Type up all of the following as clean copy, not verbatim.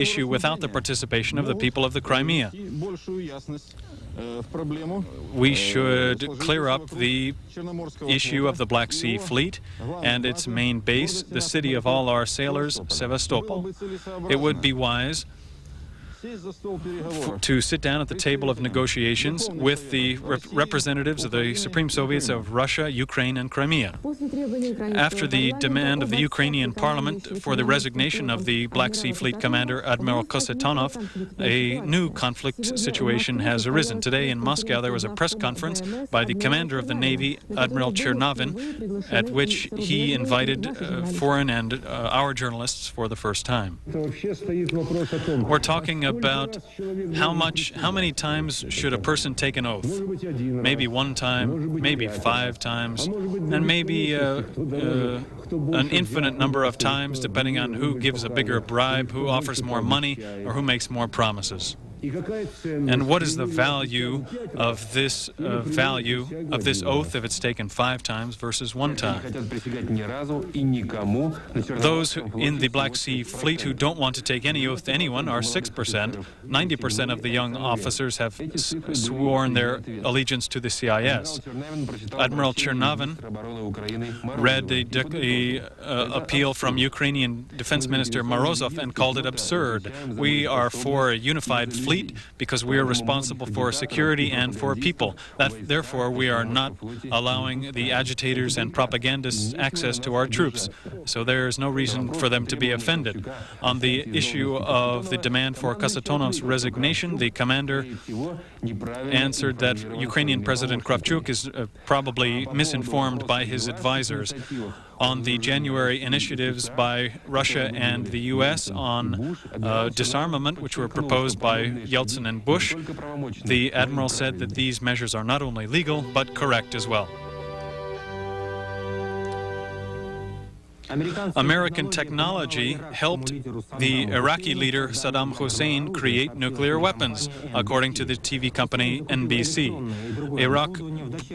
issue without the participation of the people of the Crimea. We should clear up the issue of the Black Sea Fleet and its main base, the city of all our sailors, Sevastopol. It would be wise to sit down at the table of negotiations with the representatives of the Supreme Soviets of Russia, Ukraine, and Crimea. After the demand of the Ukrainian parliament for the resignation of the Black Sea Fleet commander, Admiral Kosetonov, a new conflict situation has arisen. Today in Moscow, there was a press conference by the commander of the Navy, Admiral Chernovin, at which he invited foreign and our journalists for the first time. We're talking about how many times should a person take an oath? Maybe one time, maybe 5 times, and maybe an infinite number of times, depending on who gives a bigger bribe, who offers more money, or who makes more promises. And what is the value of this oath if it's taken 5 times versus 1 time? Those in the Black Sea Fleet who don't want to take any oath to anyone are 6%. 90% of the young officers have sworn their allegiance to the CIS. Admiral Chernovin read the appeal from Ukrainian Defense Minister Morozov and called it absurd. We are for a unified fleet because we are responsible for security and for people. Therefore, we are not allowing the agitators and propagandists access to our troops. So there is no reason for them to be offended. On the issue of the demand for Kosatonov's resignation, the commander answered that Ukrainian President Kravchuk is probably misinformed by his advisors. On the January initiatives by Russia and the U.S. on disarmament, which were proposed by Yeltsin and Bush, the admiral said that these measures are not only legal, but correct as well. American technology helped the Iraqi leader Saddam Hussein create nuclear weapons, according to the TV company NBC. Iraq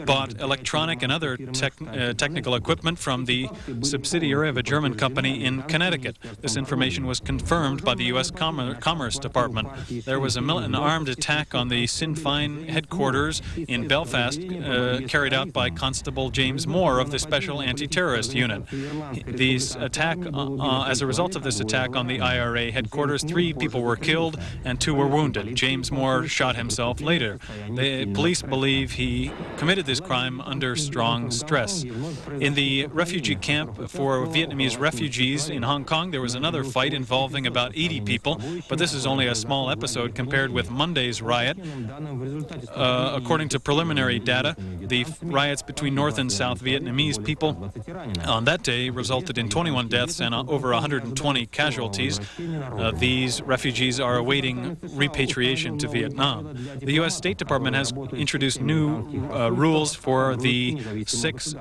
bought electronic and other technical equipment from the subsidiary of a German company in Connecticut. This information was confirmed by the U.S. Commerce Department. There was an armed attack on the Sinn Féin headquarters in Belfast, carried out by Constable James Moore of the Special Anti-Terrorist Unit. As a result of this attack on the IRA headquarters, 3 people were killed and 2 were wounded. James Moore shot himself later. The police believe he committed this crime under strong stress. In the refugee camp for Vietnamese refugees in Hong Kong, there was another fight involving about 80 people, but this is only a small episode compared with Monday's riot. According to preliminary data, the riots between North and South Vietnamese people on that day resulted in 21 deaths and over 120 casualties. These refugees are awaiting repatriation to Vietnam. The U.S. State Department has introduced new rules for the 6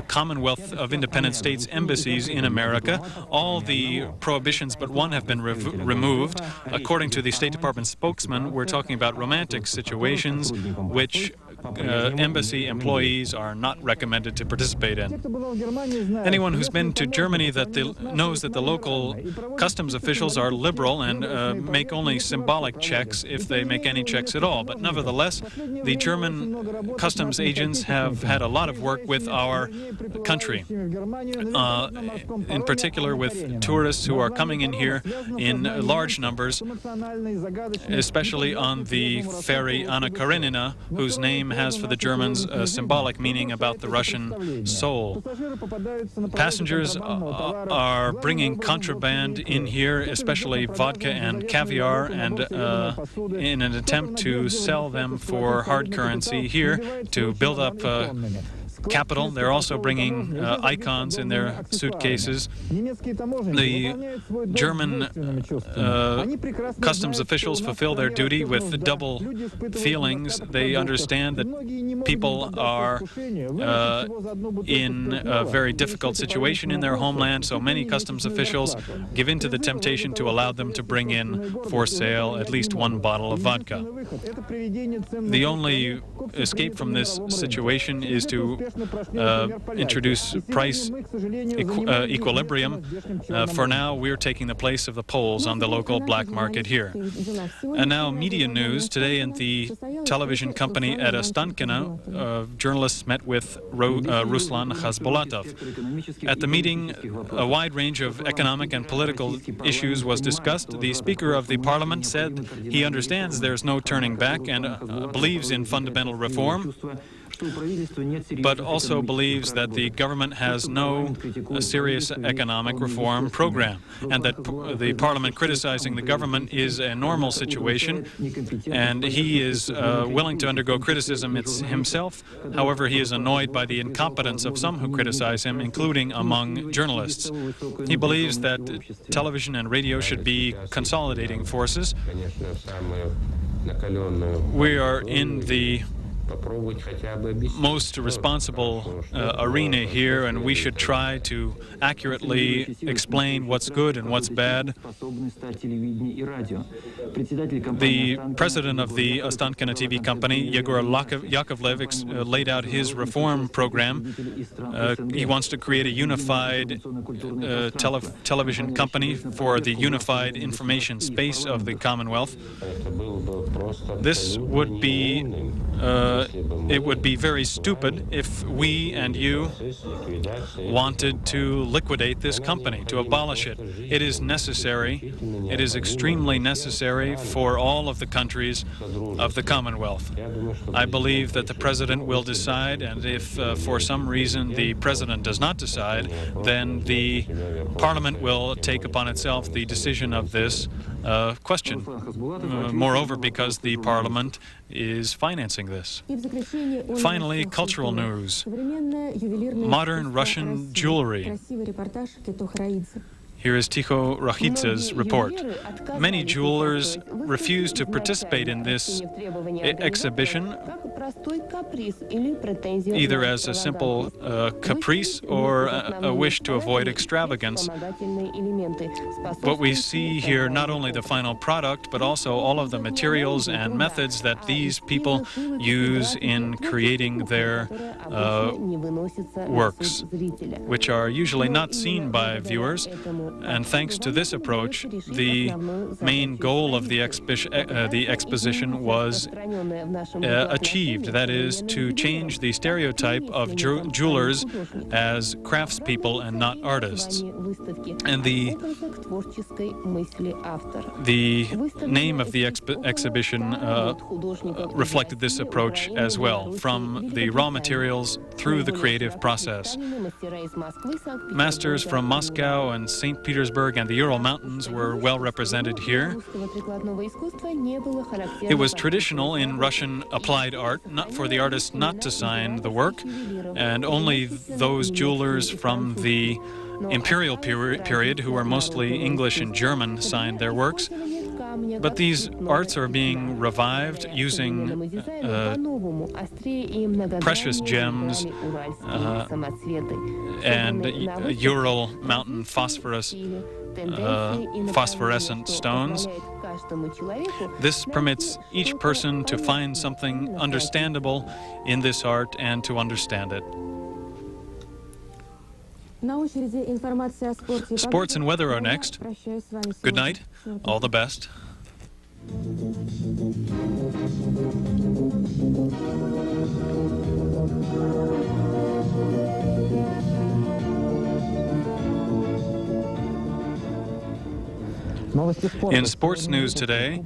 Commonwealth of Independent States embassies in America. All the prohibitions but one have been removed. According to the State Department spokesman, we're talking about romantic situations which embassy employees are not recommended to participate in. Anyone who's been to Germany knows that the local customs officials are liberal and make only symbolic checks if they make any checks at all. But nevertheless, the German customs agents have had a lot of work with our country, in particular with tourists who are coming in here in large numbers, especially on the ferry Anna Karenina, whose name has for the Germans a symbolic meaning about the Russian soul. Passengers are bringing contraband in here, especially vodka and caviar, and in an attempt to sell them for hard currency here to build up capital. They're also bringing icons in their suitcases. The German customs officials fulfill their duty with double feelings. They understand that people are in a very difficult situation in their homeland, so many customs officials give in to the temptation to allow them to bring in for sale at least 1 bottle of vodka. The only escape from this situation is to introduce price equilibrium. For now, we're taking the place of the Poles on the local black market here. And now, media news. Today in the television company at Ostankino, journalists met with Ruslan Khasbolatov. At the meeting, a wide range of economic and political issues was discussed. The Speaker of the Parliament said he understands there's no turning back and believes in fundamental reform, but also believes that the government has no serious economic reform program, and that the parliament criticizing the government is a normal situation, and he is willing to undergo criticism himself. However, he is annoyed by the incompetence of some who criticize him, including among journalists. He believes that television and radio should be consolidating forces. We are in the most responsible arena here, and we should try to accurately explain what's good and what's bad. The president of the Ostankino TV company, Yegor Yakovlev, laid out his reform program. He wants to create a unified television company for the unified information space of the Commonwealth. This would be it would be very stupid if we and you wanted to liquidate this company, to abolish it. It is necessary, it is extremely necessary for all of the countries of the Commonwealth. I believe that the President will decide, and if for some reason the President does not decide, then the Parliament will take upon itself the decision of this question. Moreover, because the Parliament is financing this. Finally, cultural news. Modern Russian jewelry. Here is Ticho Rakhidze's report. Many jewelers refuse to participate in this exhibition, either as a simple caprice or a wish to avoid extravagance. What we see here, not only the final product, but also all of the materials and methods that these people use in creating their works, which are usually not seen by viewers. And thanks to this approach, the main goal of the exposition was achieved. That is, to change the stereotype of jewelers as craftspeople and not artists. And the name of the exhibition reflected this approach as well, from the raw materials through the creative process. Masters from Moscow and St. Petersburg and the Ural Mountains were well represented here. It was traditional in Russian applied art for the artist not to sign the work, and only those jewelers from the imperial period, who were mostly English and German, signed their works. But these arts are being revived using precious gems and Ural Mountain phosphorescent stones. This permits each person to find something understandable in this art and to understand it. Sports and weather are next. Good night. All the best. In sports news today,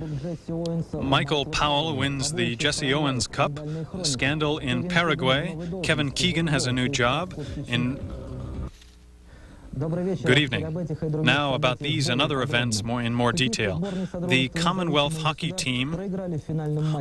Michael Powell wins the Jesse Owens Cup. Scandal in Paraguay. Kevin Keegan has a new job in... Good evening. Now about these and other events in more detail. The Commonwealth hockey team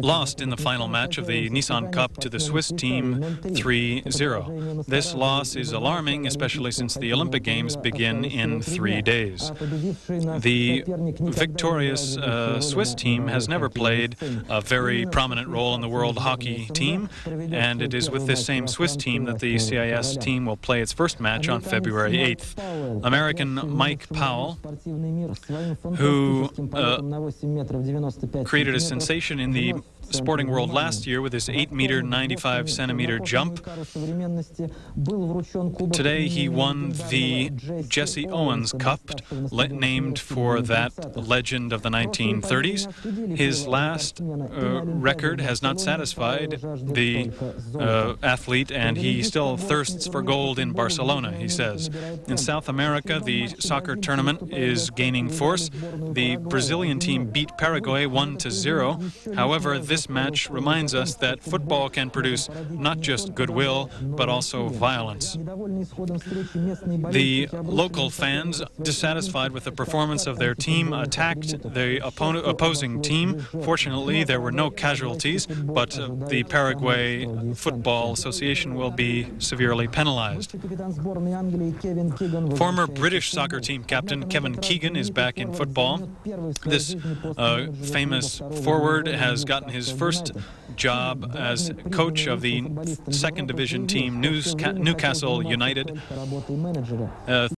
lost in the final match of the Nissan Cup to the Swiss team 3-0. This loss is alarming, especially since the Olympic Games begin in 3 days. The victorious Swiss team has never played a very prominent role in the world hockey team, and it is with this same Swiss team that the CIS team will play its first match on February 8th. American Mike Powell, who created a sensation in the sporting world last year with his 8-meter, 95-centimeter jump. Today he won the Jesse Owens Cup, named for that legend of the 1930s. His last record has not satisfied the athlete, and he still thirsts for gold in Barcelona, he says. In South America, the soccer tournament is gaining force. The Brazilian team beat Paraguay 1-0. However, this match reminds us that football can produce not just goodwill, but also violence. The local fans, dissatisfied with the performance of their team, attacked the opposing team. Fortunately, there were no casualties, but the Paraguay Football Association will be severely penalized. Former British soccer team captain Kevin Keegan is back in football. This famous forward has gotten his first job as coach of the second division team Newcastle United.